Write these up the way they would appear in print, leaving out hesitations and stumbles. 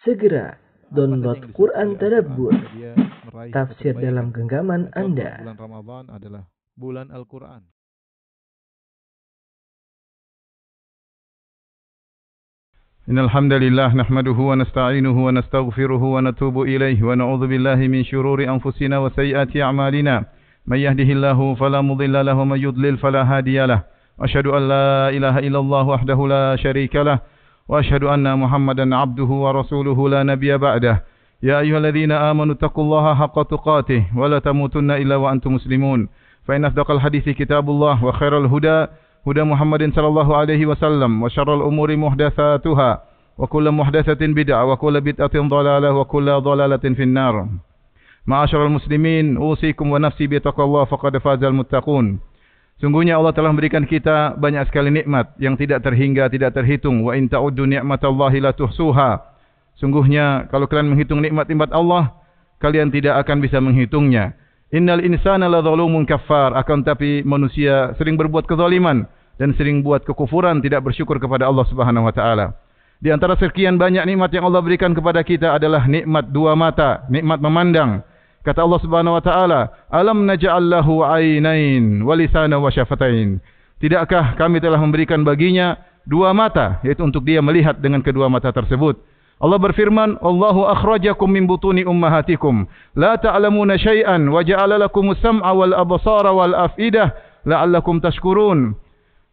Segera download Quran Tadabbur, tafsir dalam genggaman Anda. Bulan Ramadan adalah bulan Al-Quran. Innal hamdalillah nahmaduhu wa nasta'inuhu wa nastaghfiruhu wa natubu ilayhi wa na'udzu billahi min shururi anfusina wa sayyiati a'malina. May yahdihillahu fala mudilla lahu wa may yudlil fala hadiya lahu. Asyhadu an la ilaha illallah wahdahu la syarika lahu wa asyhadu anna Muhammadan 'abduhu wa rasuluhu la nabiyya ba'dahu. Ya ayyuhalladzina amanu taqullaha haqqa tuqatih wa la tamutunna illa wa antum muslimun. Fa inna asdaqal hadithi kitabullah wa khairal huda huda Muhammadin sallallahu alaihi wasallam wa syarrul umuri muhdatsatuha wa kullu muhdatsatin bid'ah wa kullu bid'atin dhalalah wa kullu dhalalatin finnar. Ma'asyiral muslimin, usikum wa nafsi bi taqwallah faqad fazal muttaqun. Sungguhnya Allah telah memberikan kita banyak sekali nikmat yang tidak terhingga, tidak terhitung. Wa in ta'uddu ni'matallahi la tuhsuha. Sungguhnya kalau kalian menghitung nikmat-nikmat Allah, kalian tidak akan bisa menghitungnya. Innal insana la zalumun kaffar. Akan tapi manusia sering berbuat kezaliman dan sering buat kekufuran, tidak bersyukur kepada Allah Subhanahu wa taala. Di antara sekian banyak nikmat yang Allah berikan kepada kita adalah nikmat dua mata, nikmat memandang. Kata Allah Subhanahu wa taala, "Alam naj'al lahu 'ainain wa lisanan wa syafatain." Tidakkah kami telah memberikan baginya dua mata, yaitu untuk dia melihat dengan kedua mata tersebut. Allah berfirman, "Allahu akhrajakum min butuni ummahatikum la ta'lamuna syai'an wa ja'ala lakumus sam'a wal absara wal afidah la'allakum tashkurun."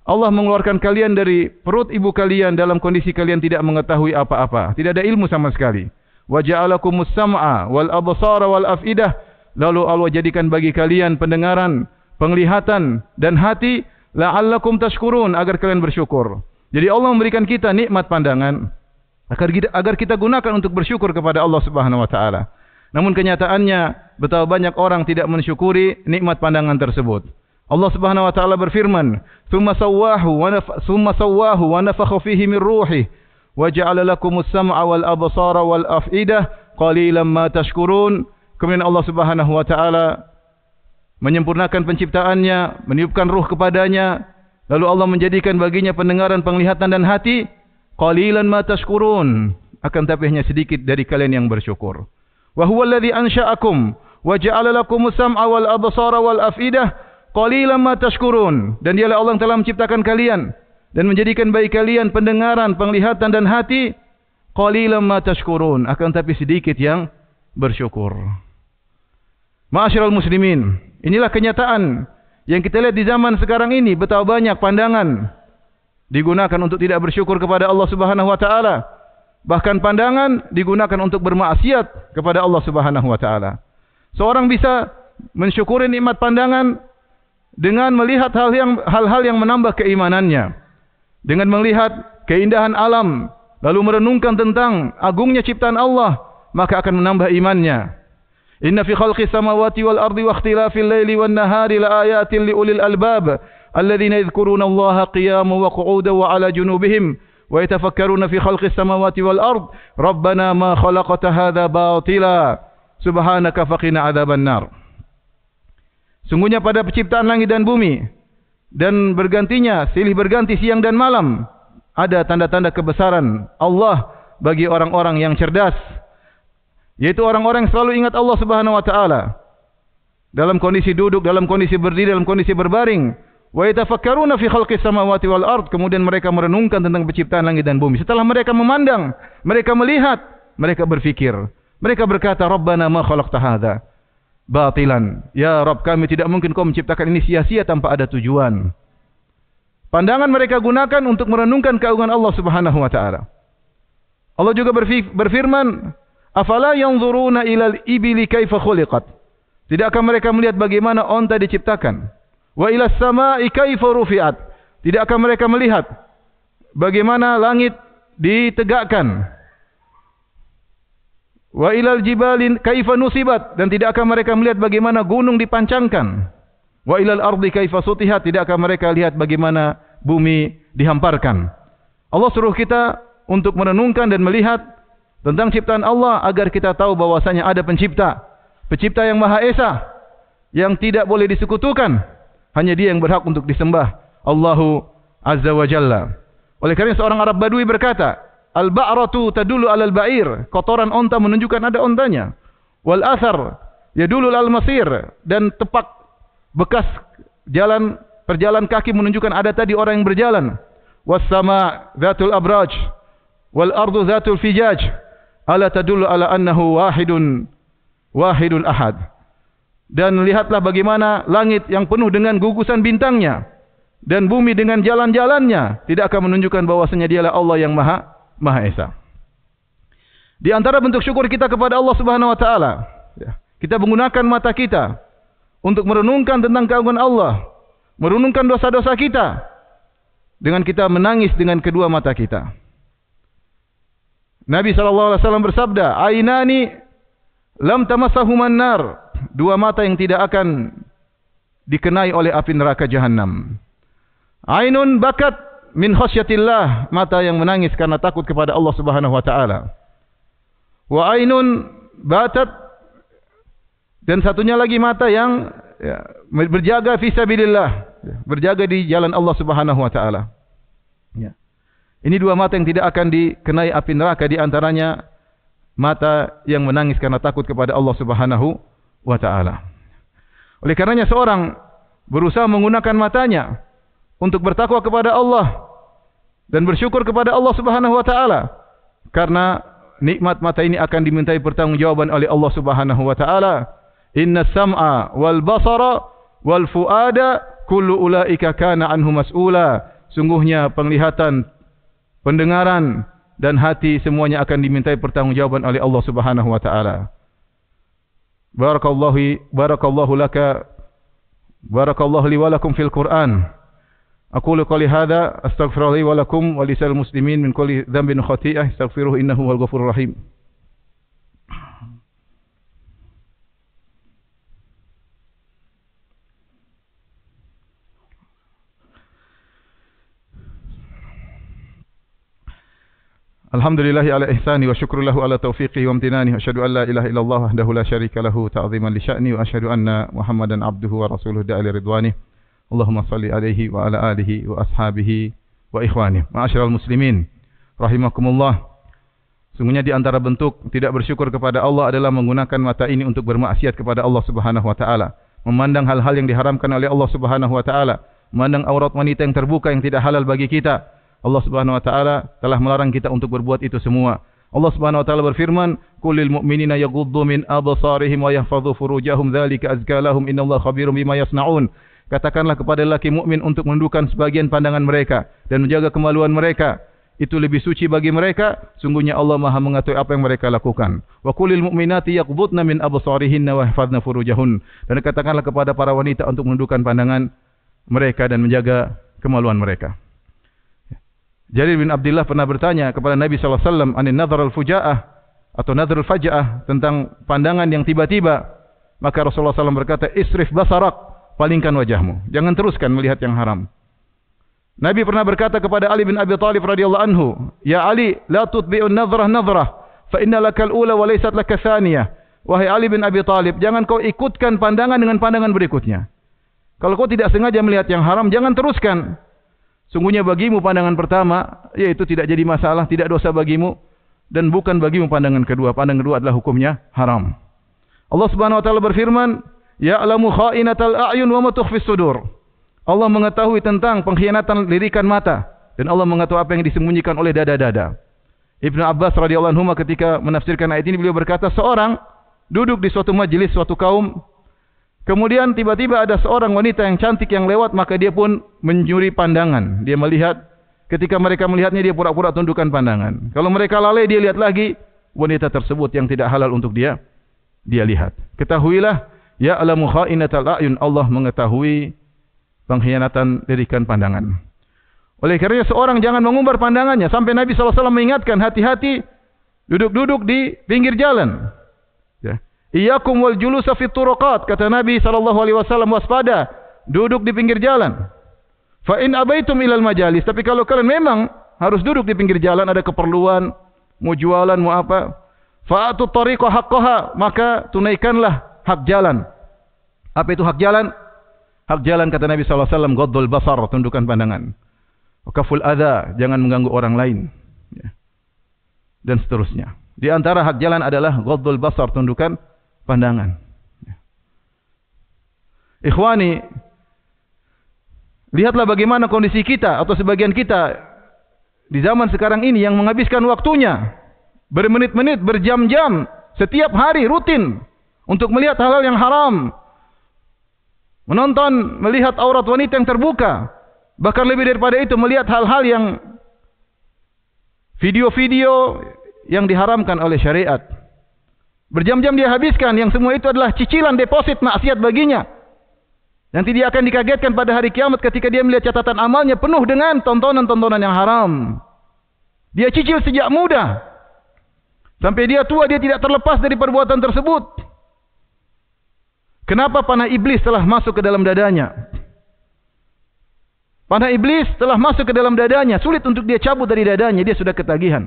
Allah mengeluarkan kalian dari perut ibu kalian dalam kondisi kalian tidak mengetahui apa-apa, tidak ada ilmu sama sekali. Wa ja'alakumus sam'a wal absara wal afidah. Lalu Allah jadikan bagi kalian pendengaran, penglihatan dan hati, la'allakum tashkurun, agar kalian bersyukur. Jadi Allah memberikan kita nikmat pandangan agar kita gunakan untuk bersyukur kepada Allah Subhanahu wa taala. Namun kenyataannya betapa banyak orang tidak mensyukuri nikmat pandangan tersebut. Allah Subhanahu wa taala berfirman, "Tsumma sawwahu wa nafakha fihi min ruhi wa ja'ala lakumus sam'a wal absara wal afidah qalilan ma tashkurun." Kemudian Allah Subhanahu wa taala menyempurnakan penciptaannya, meniupkan ruh kepadanya, lalu Allah menjadikan baginya pendengaran, penglihatan dan hati. Qalilan ma tashkurun, akan tapi hanya sedikit dari kalian yang bersyukur. Wa huwa alladhi ansha'akum wa ja'ala lakumus sam'a wal absara wal afidah qalilan ma tashkurun. Dan dialah Allah yang telah menciptakan kalian dan menjadikan bagi kalian pendengaran, penglihatan dan hati. Qalilan ma tashkurun, akan tapi sedikit yang bersyukur. Ma'asyiral muslimin, inilah kenyataan yang kita lihat di zaman sekarang ini. Betapa banyak pandangan digunakan untuk tidak bersyukur kepada Allah Subhanahu wa taala. Bahkan pandangan digunakan untuk bermaksiat kepada Allah Subhanahu wa taala. Seorang bisa mensyukuri nikmat pandangan dengan melihat hal-hal yang menambah keimanannya. Dengan melihat keindahan alam, lalu merenungkan tentang agungnya ciptaan Allah, maka akan menambah imannya. Inna fi khalqis samawati wal ardi wa ikhtilafil laili wan nahari laayatin liulil albab alladzina yadhkuruna Allaha qiyaman wa qu'udan wa 'ala junubihim wa yatafakkaruna fi khalqis samawati wal ard rabbana ma khalaqta hadza batila subhanaka faqina 'adzaban nar. Sungguhnya pada penciptaan langit dan bumi dan bergantinya silih berganti siang dan malam ada tanda-tanda kebesaran Allah bagi orang-orang yang cerdas, yaitu orang-orang yang selalu ingat Allah Subhanahu wa taala dalam kondisi duduk, dalam kondisi berdiri, dalam kondisi berbaring. Wa yatafakkaruna fi khalqis samawati wal ard, kemudian mereka merenungkan tentang penciptaan langit dan bumi. Setelah mereka memandang, mereka melihat, mereka berfikir. Mereka berkata, "Rabbana ma khalaqta hadza batilan." Ya Rabb, kami tidak mungkin kau menciptakan ini sia-sia tanpa ada tujuan. Pandangan mereka gunakan untuk merenungkan keagungan Allah Subhanahu wa taala. Allah juga berfirman, "Afala yanzuruna ilal ibili kaifa khuliqat." Tidakkah mereka melihat bagaimana onta diciptakan? Wa ilas samai kaifa rufi'at. Tidakkah mereka melihat bagaimana langit ditegakkan? Wa ilal jibali kaifa nusibat. Dan tidakkah mereka melihat bagaimana gunung dipancangkan? Wa ilal ardi kaifa sutihat. Tidakkah mereka lihat bagaimana bumi dihamparkan? Allah suruh kita untuk merenungkan dan melihat tentang ciptaan Allah agar kita tahu bahwasanya ada pencipta, pencipta yang Maha Esa, yang tidak boleh disekutukan. Hanya dia yang berhak untuk disembah, Allahu Azza wa Jalla. Oleh karena seorang Arab Badui berkata, al-ba'ratu tadullu 'alal ba'ir, kotoran onta menunjukkan ada ontanya. Wal athar yadullu 'alal masir, dan tepak bekas jalan perjalan kaki menunjukkan ada tadi orang yang berjalan. Was sama dzatul abraj wal ardu dzatul fijaj ala tadullu ala annahu wahidun ahad. Dan lihatlah bagaimana langit yang penuh dengan gugusan bintangnya dan bumi dengan jalan-jalannya tidak akan menunjukkan bahwasanya dialah Allah yang Maha Esa. Di antara bentuk syukur kita kepada Allah Subhanahu wa taala, kita menggunakan mata kita untuk merenungkan tentang keagungan Allah, merenungkan dosa-dosa kita, dengan kita menangis dengan kedua mata kita. Nabi SAW bersabda, "Ainani lam tamassahuman nar." Dua mata yang tidak akan dikenai oleh api neraka jahanam. Ainun bakat min khasyatillah, mata yang menangis karena takut kepada Allah Subhanahu wa taala. Wa ainun batat, dan satunya lagi mata yang berjaga fi sabilillah, berjaga di jalan Allah Subhanahu wa taala. Ya. Ini dua mata yang tidak akan dikenai api neraka, di antaranya mata yang menangis karena takut kepada Allah Subhanahu wa taala. Oleh karenanya seorang berusaha menggunakan matanya untuk bertakwa kepada Allah dan bersyukur kepada Allah Subhanahu wa taala, karena nikmat mata ini akan dimintai pertanggungjawaban oleh Allah Subhanahu wa taala. Inna sam'a wal basara wal fuada kullu ulaika kana anhu mas'ula. Sungguhnya penglihatan, pendengaran dan hati semuanya akan dimintai pertanggungjawaban oleh Allah Subhanahu wa taala. Barakallahu laka, barakallahu li wa lakum fil Qur'an. Aqulu qouli hadza astaghfirullahi wa lakum wa lisal muslimin min kulli dhanbin khati'ah, astaghfiruhu innahu wal ghafurur rahim. Alhamdulillahi ala ihsani wa syukru lahu ala taufiqi wa amtinani. Asyhadu an la ilaha illallah wahdahu la syarika lahu ta'ziman li sya'ni, wa asyhadu anna Muhammadan abduhu wa rasuluhu da'ali ridwani. Allahumma salli alaihi wa ala alihi wa ashabihi wa ikhwani. Ma'asyiral muslimin rahimakumullah. Sungguhnya di antara bentuk tidak bersyukur kepada Allah adalah menggunakan mata ini untuk bermaksiat kepada Allah Subhanahu wa taala, memandang hal-hal yang diharamkan oleh Allah Subhanahu wa taala, memandang aurat wanita yang terbuka yang tidak halal bagi kita. Allah Subhanahu wa taala telah melarang kita untuk berbuat itu semua. Allah Subhanahu wa taala berfirman, "Qulil mu'minina yaghuddu min absarihim wa yahfazu furujahum dzalika azka lahum innallaha khabirum bima yasnaun." Katakanlah kepada lelaki mukmin untuk menundukkan sebagian pandangan mereka dan menjaga kemaluan mereka. Itu lebih suci bagi mereka. Sungguhnya Allah Maha mengetahui apa yang mereka lakukan. Wa qulil mu'minati yaghuddna min absarihinna wa yahfazna furujahun. Dan katakanlah kepada para wanita untuk menundukkan pandangan mereka dan menjaga kemaluan mereka. Jarir bin Abdullah pernah bertanya kepada Nabi SAW anin nadhar al-fujaah atau nadhar al-faja'ah, tentang pandangan yang tiba-tiba. Maka Rasulullah SAW berkata, isrif basarak, palingkan wajahmu, jangan teruskan melihat yang haram. Nabi pernah berkata kepada Ali bin Abi Thalib radhiyallahu anhu, ya Ali, la tutbi'un nadhrah fa inna lakal ula wa laysat laka thaniyah. Wahai Ali bin Abi Thalib, jangan kau ikutkan pandangan dengan pandangan berikutnya. Kalau kau tidak sengaja melihat yang haram, jangan teruskan. Sungguhnya bagimu pandangan pertama, yaitu tidak jadi masalah, tidak dosa bagimu, dan bukan bagimu pandangan kedua. Pandangan kedua adalah hukumnya haram. Allah Subhanahu wa taala berfirman, ya'lamu kha'inatal a'yun wa ma tukhfis sudur. Allah mengetahui tentang pengkhianatan lirikan mata, dan Allah mengetahui apa yang disembunyikan oleh dada-dada. Ibnu Abbas radhiyallahu anhu ketika menafsirkan ayat ini, beliau berkata, seorang duduk di suatu majelis suatu kaum, kemudian tiba-tiba ada seorang wanita yang cantik yang lewat, maka dia pun mencuri pandangan. Dia melihat, ketika mereka melihatnya dia pura-pura tundukkan pandangan. Kalau mereka lalai dia lihat lagi wanita tersebut yang tidak halal untuk dia lihat. Ketahuilah, ya'lamu kha'inatal a'yun, Allah mengetahui pengkhianatan lirikan pandangan. Oleh karena seorang jangan mengumbar pandangannya, sampai Nabi SAW mengingatkan, hati-hati duduk-duduk di pinggir jalan. Ya. Iyyakum wal julusa fit turuqat, kata Nabi SAW, waspada duduk di pinggir jalan. Fa in abaitum ilal majalis, tapi kalau kalian memang harus duduk di pinggir jalan, ada keperluan, mau jualan, mau apa, fa'atu tariqa haqqaha, maka tunaikanlah hak jalan. Apa itu hak jalan? Hak jalan kata Nabi SAW, ghaddul basar, tundukkan pandangan. Kaful adha, jangan mengganggu orang lain. Ya. dan seterusnya. Di antara hak jalan adalah ghaddul basar, tundukkan pandangan. Ikhwani, lihatlah bagaimana kondisi kita atau sebagian kita di zaman sekarang ini yang menghabiskan waktunya bermenit-menit, berjam-jam setiap hari rutin untuk melihat hal-hal yang haram, menonton, melihat aurat wanita yang terbuka, bahkan lebih daripada itu melihat hal-hal yang video-video yang diharamkan oleh syariat. Berjam-jam dia habiskan, yang semua itu adalah cicilan deposit maksiat baginya. Nanti dia akan dikagetkan pada hari kiamat ketika dia melihat catatan amalnya penuh dengan tontonan-tontonan yang haram. Dia cicil sejak muda. Sampai dia tua dia tidak terlepas dari perbuatan tersebut. Kenapa panah iblis telah masuk ke dalam dadanya? Panah iblis telah masuk ke dalam dadanya. Sulit untuk dia cabut dari dadanya. Dia sudah ketagihan.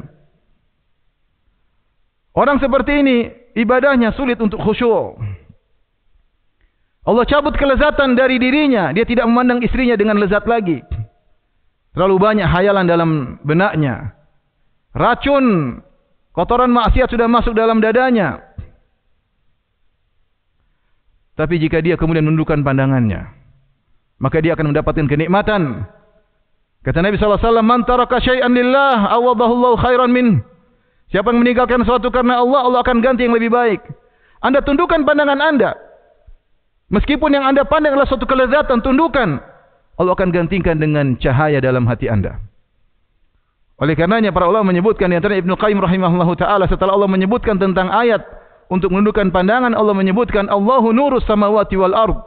Orang seperti ini ibadahnya sulit untuk khusyuk. Allah cabut kelezatan dari dirinya. Dia tidak memandang istrinya dengan lezat lagi. Terlalu banyak hayalan dalam benaknya. Racun, kotoran maksiat sudah masuk dalam dadanya. Tapi jika dia kemudian menundukkan pandangannya, maka dia akan mendapatkan kenikmatan. Kata Nabi SAW, "Man taraka syai'an lillah, awadahu Allah khairan min." Siapa yang meninggalkan sesuatu karena Allah, Allah akan ganti yang lebih baik. Anda tundukkan pandangan Anda. Meskipun yang Anda pandang adalah suatu kelezatan, tundukkan. Allah akan gantikan dengan cahaya dalam hati Anda. Oleh karenanya para ulama menyebutkan, di antara Ibnu Qayyim rahimahullahu taala, setelah Allah menyebutkan tentang ayat untuk menundukkan pandangan, Allah menyebutkan Allahu nurus samawati wal ard.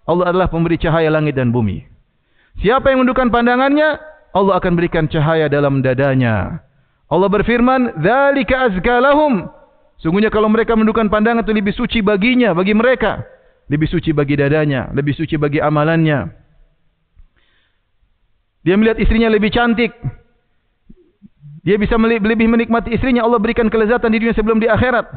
Allah adalah pemberi cahaya langit dan bumi. Siapa yang menundukkan pandangannya, Allah akan berikan cahaya dalam dadanya. Allah berfirman, "Dzalika azka lahum." Sungguhnya kalau mereka menundukkan pandangan itu lebih suci baginya, bagi mereka. Lebih suci bagi dadanya, lebih suci bagi amalannya. Dia melihat istrinya lebih cantik. Dia bisa lebih menikmati istrinya. Allah berikan kelezatan di dunia sebelum di akhirat.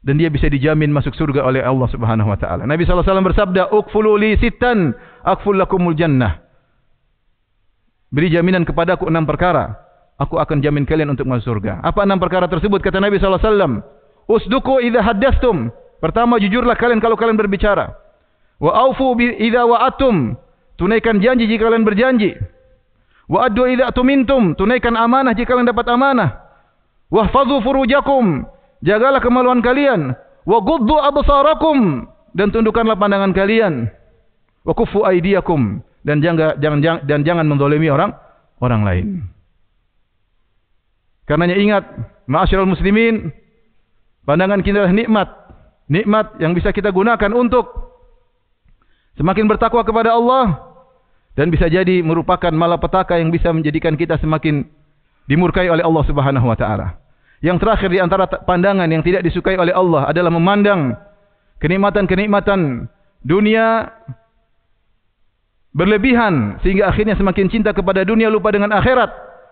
Dan dia bisa dijamin masuk surga oleh Allah Subhanahu wa taala. Nabi sallallahu alaihi wasallam bersabda, "Uqfulu li sittan, aqful lakumul jannah." Beri jaminan kepadaku 6 perkara, aku akan jamin kalian untuk masuk surga. Apa 6 perkara tersebut? Kata Nabi sallallahu alaihi wasallam, "Usduqu idza haddastum." Pertama, jujurlah kalian kalau kalian berbicara. Wa aufu idza wa'atum. Tunaikan janji jika kalian berjanji. Wa addu idza tumintum. Tunaikan amanah jika kalian dapat amanah. Wahfazu furujakum. Jagalah kemaluan kalian. Wa ghuddu absarakum. Dan tundukkanlah pandangan kalian. Wa kuffu aydiyakum. Dan jangan menzalimi orang lain. Karenanya ingat, ma'asyiral muslimin, pandangan kita adalah nikmat. Nikmat yang bisa kita gunakan untuk semakin bertakwa kepada Allah. Dan bisa jadi merupakan malapetaka yang bisa menjadikan kita semakin dimurkai oleh Allah Subhanahu wa taala. Yang terakhir di antara pandangan yang tidak disukai oleh Allah adalah memandang kenikmatan-kenikmatan dunia berlebihan sehingga akhirnya semakin cinta kepada dunia lupa dengan akhirat.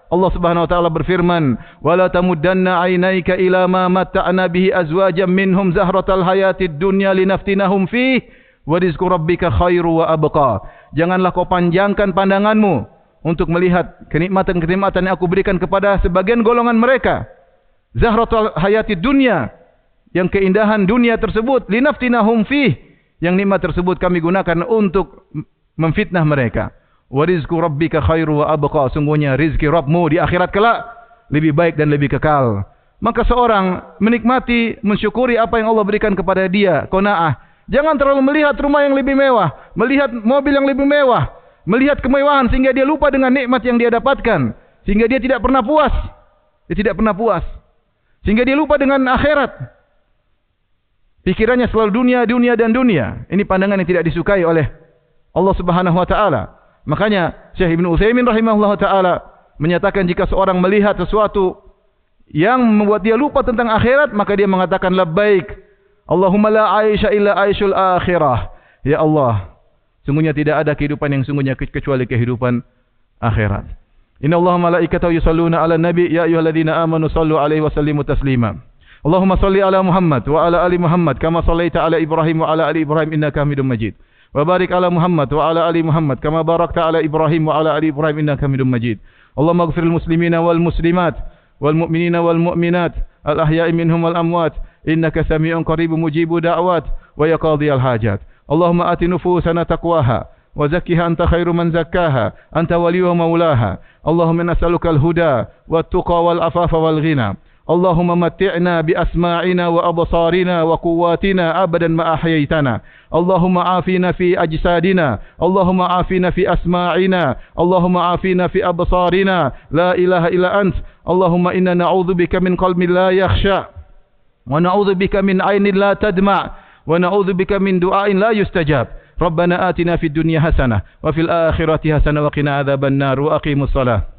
Allah Subhanahu wa taala berfirman, "Wala tamuddanna 'ainaika ila ma matta'na bihi azwajan minhum zahratal hayatid dunya linaftinahum fihi wa rizqu rabbika khairu wa abqa." Janganlah kau panjangkan pandanganmu untuk melihat kenikmatan-kenikmatan yang aku berikan kepada sebagian golongan mereka. Zahratul hayatid dunya, yang keindahan dunia tersebut, linaftinahum fihi, yang nikmat tersebut kami gunakan untuk memfitnah mereka. Wa rizqu rabbika khairu wa abqa. Sungguhnya rizki Rabbmu di akhirat kelak lebih baik dan lebih kekal. Maka seorang menikmati, mensyukuri apa yang Allah berikan kepada dia, qanaah. Jangan terlalu melihat rumah yang lebih mewah, melihat mobil yang lebih mewah, melihat kemewahan sehingga dia lupa dengan nikmat yang dia dapatkan, sehingga dia tidak pernah puas. Dia tidak pernah puas. Sehingga dia lupa dengan akhirat. Pikirannya selalu dunia, dunia dan dunia. Ini pandangan yang tidak disukai oleh Allah Subhanahu wa taala. Makanya Syekh Ibnu Utsaimin rahimahullah taala menyatakan jika seorang melihat sesuatu yang membuat dia lupa tentang akhirat, maka dia mengatakan labbaik Allahumma la aisha illa aishul akhirah. Ya Allah, sungguhnya tidak ada kehidupan yang sungguhnya kecuali kehidupan akhirat. Inna Allah malaikatahu yusalluna ala nabi ya ayyuhalladzina amanu sallu alaihi wa sallimu taslima. Allahumma salli ala Muhammad wa ala ali Muhammad kama sallaita ala Ibrahim wa ala ali Ibrahim innaka Hamidum Majid. Wa barik ala Muhammad wa ala ali Muhammad kama barakta ala Ibrahim wa ala ali Ibrahim innaka Hamidum Majid. Allahumma ighfiril muslimina wal muslimat والمؤمنين والمؤمنات الأحياء منهم والأموات إنك سميع قريب مجيب دعوات ويا قاضي الحاجات. اللهم آت نفوسنا تقواها وزكها أنت خير من زكاها أنت ولي ومولاها. اللهم نسألك الهدى والتقى والعفاف والغنى. اللهم متعنا بأسماعنا وأبصارنا وقواتنا أبدا ما أحييتنا. اللهم عافنا في أجسادنا، اللهم عافنا في أسماعنا، اللهم عافنا في أبصارنا. لا إله إلا أنت. اللهم إنا نعوذ بك من قلب لا يخشى، ونعوذ بك من عين لا تدمع، ونعوذ بك من دعاء لا يستجاب. ربنا آتنا في الدنيا حسنة وفي الآخرة حسنة وقنا عذاب النار. وأقيموا الصلاة.